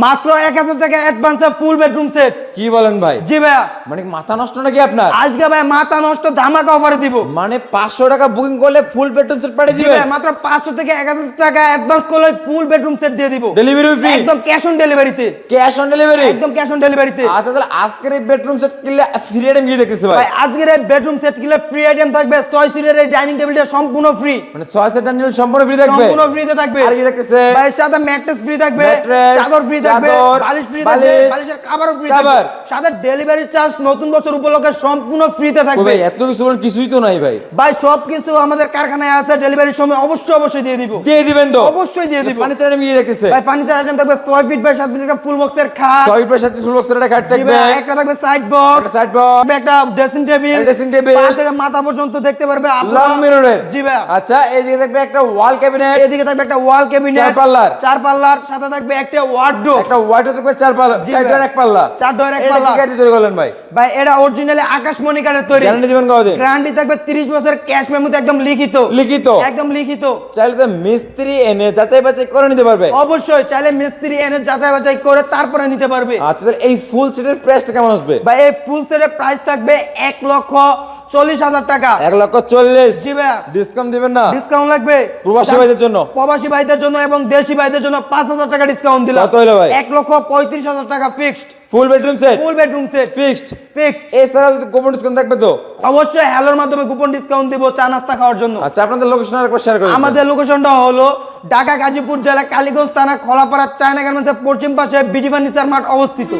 মাত্র 1000 টাকা অ্যাডভান্সে full bedroom set. কি বলেন ভাই? জি ভাইয়া, মানে মাথা নষ্ট নাকি আপনার? আজকে ভাই মাথা নষ্ট ধামাকা অফারে দিব। মানে 500 টাকা বুকিং করলে ফুল বেডরুম সেট পাঠিয়ে জি দিবেন? ভাই, মাত্র 500 থেকে 1000 টাকা অ্যাডভান্স করলে ফুল বেডরুম সেট দিয়ে দিব। Delivery free? একদম ক্যাশ অন ডেলিভারিতে। Cash on delivery? একদম ক্যাশ অন ডেলিভারিতে। আচ্ছা, তাহলে আজকের এই বেডরুম সেট কিনলে ফ্রি আইটেম কি দেখতেছে ভাই? ভাই আজকের এই বেডরুম সেট কিনলে ফ্রি আইটেম থাকবে 6 সিটের এই ডাইনিং টেবিলটা সম্পূর্ণ ফ্রি। মানে 6 সেট নিলে সম্পূর্ণ ফ্রি থাকবে? সম্পূর্ণ ফ্রিতে থাকবে। আর কি দেখতেছে ভাই সাথে ম্যাট্রেস ফ্রি থাকবে, ম্যাট্রেস, চাদর ফ্রি থাকবে, চাদর, বালিশ ফ্রি থাকবে, বালিশ, বালিশের কভারও ফ্রি কভার। থাকবে। সাথে ডেলিভারি চার্জ নতুন বছর উপলক্ষে সম্পূর্ণ ফ্রিতে ও থাকবে। ভাই এত কিছু বলেন, কিছুই তো নাই ভাই। ভাই সবকিছু আমাদের কারখানায় আছে, ডেলিভারির সময় অবশ্যই দিয়ে দিব। দিয়ে দিবেন তো? অবশ্যই দিয়ে দিব। ফার্নিচার আইটেম কি দেখতেছে? ভাই ফার্নিচার আইটেম থাকবে 6 ফিট বাই 7 ফিট একটা ফুল বক্সের খাট। 6 এর সাথে ফুল বক্সের একটা খাট জি থাকবে, ভাই, একটা থাকবে সাইড বক্স, একটা সাইড বক্স, একটা ড্রেসিং টেবিল, ড্রেসিং টেবিল, পা থেকে মাথা পর্যন্ত দেখতে পারবে লং মিররের। জি ভাই। আচ্ছা, এইদিকে থাকবে একটা ওয়াল ক্যাবিনেট, এদিকে থাকবে একটা ওয়াল ক্যাবিনেট, 4 পাল্লার, 4 পাল্লার, সাথে থাকবে একটা ওয়ার্ডরোব, একটা ওয়াইড থাকবে 4 পাল্লা, জি 4 ভাই। ডোর 1 পাল্লা, 4 ডোর 1 এটা পাল্লা। কি গাড়ি তৈরি করলেন ভাই? ভাই এটা অরিজিনালি আকাশমণি কাঠের তৈরি। গ্যারান্টি দিবেন কতদিন? গ্যারান্টি থাকবে 30 বছর, ক্যাশ মেমোতে একদম লিখিত। লিখিত? একদম লিখিত। চাইলে তো মিস্ত্রি এনে যাচাই বাছাই করে নিতে পারবে? অবশ্যই চাইলে মিস্ত্রি এনে যাচাই বাছাই করে তারপরে নিতে পারবে। আচ্ছা, তাহলে এই ফুল সেটের প্রাইসটা কেমন আসবে? ভাই এই ফুল সেটের প্রাইস থাকবে 1,40,000 টাকা। 1,40,000? জি ভাই। ডিসকাউন্ট দিবেন না? ডিসকাউন্ট লাগবে প্রবাসী ভাইদের জন্য? প্রবাসী ভাইদের জন্য এবং দেশি ভাইদের জন্য 5,000 টাকা ডিসকাউন্ট দিলাম। কত হলো ভাই? 1,35,000 টাকা fixed. Full bedroom set? Full bedroom set fixed? Fixed. এছাড়া গোপন ডিসকাউন্ট থাকবে তো? অবশ্যই হ্যালোর মাধ্যমে কুপন ডিসকাউন্ট দিব চা নাস্তা খাওয়ার জন্য। আচ্ছা, আপনাদের লোকেশন আরেকবার শেয়ার করুন। আমাদের লোকেশনটা হলো ঢাকা গাজীপুর জেলা কালীগঞ্জ থানা খোলাপাড়া চায়না গার্মেন্টসের পশ্চিম পাশে বিডি ফার্নিচার মার্ট অবস্থিত।